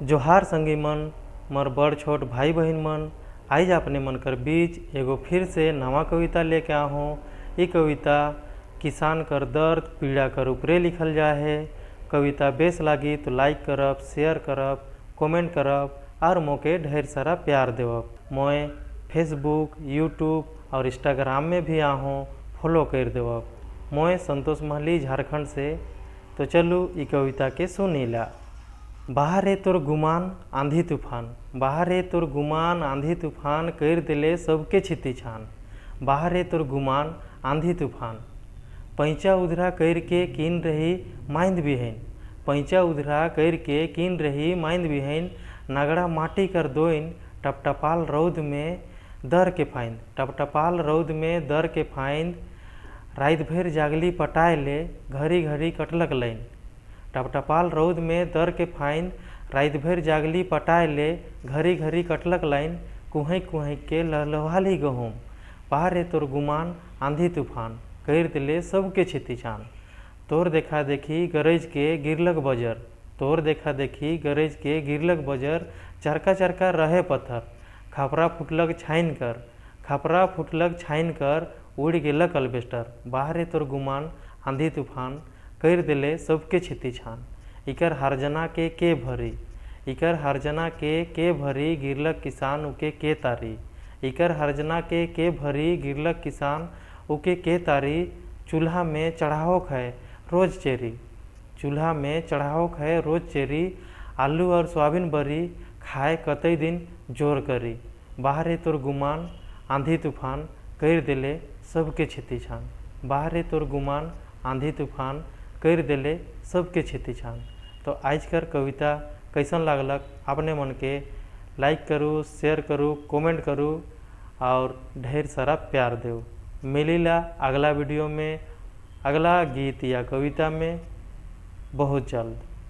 जोहार संगी मन, मोर बड़ छोट भाई बहन मन, आज अपने मन कर बीच एगो फिर से नवा कविता लेके आहूँ। ये कविता किसान कर दर्द पीड़ा कर ऊपरे लिखल जा है। कविता बेस लागी तो लाइक करब, शेयर करब, कमेंट करब और मोके ढेर सारा प्यार देवब। मैं फेसबुक, यूट्यूब और इंस्टाग्राम में भी आहूँ, फॉलो कर देवब। मैं संतोष महली झारखंड से। तो चलू ई कविता के सुनीला। बाहरे तोर गुमान आंधी तूफान, बाहरे तोर गुमान आंधी तूफान कर दिले सबके छिती छान। बाहरे तोर गुमान आंधी तूफान, पैंचा उधरा कर के कीन रही माइंद बिहन, पैंचा उधरा कर के कीन रही माइंद बिहन। नगड़ा माटी कर दोइन टपटपाल रौद में दर के फाइंद, टपटपाल रौद में दर के फाइंद। रात भर जागली पटाए ले घड़ी घड़ी कटलक लाइन, टपटपाल रौद में दर के फाइंद। रात भर जागली पटाए ले घड़ी घड़ी कटलक लाइन। कुहई कुहई के लहलहाली गहूम, बाहरे तोर गुमान आंधी तूफान कर दिले सबके छिती छान। तोर देखा देखी गरज के गिरलक बजर, तोर देखा देखी गरज के गिरलक बजर। चरका चरका रहे पत्थर, खपरा फुटलक छाइन कर, खपरा फुटलक छाइन कर। उड़ गेलक अल्बेस्टर, बाहरे तोर गुमान आंधी तूफान कर दिले सबके छिती छान। इकर हरजना के भरी, इकर हरजना के भरी गिरलक किसान उके के तारी। इकर हरजना के भरी गिरलक किसान उके के तारी। चूल्हा में चढ़ाओक है रोज चेरी, चूल्हा में चढ़ाओक है रोज चेरी। आलू और सोयाबीन बरी खाए कतई दिन जोर करी। बाहरे तोर गुमान आंधी तूफान कर दिले सबके छिती छान, बाहरे तोर गुमान आंधी तूफान कर दिले सबके छिती छान। तो आज कर कविता कैसन लागलक अपने मन के लाइक करूँ, शेयर करूँ, कमेंट करूँ और ढेर सारा प्यार देव। मिलीला अगला वीडियो में, अगला गीत या कविता में बहुत जल्द।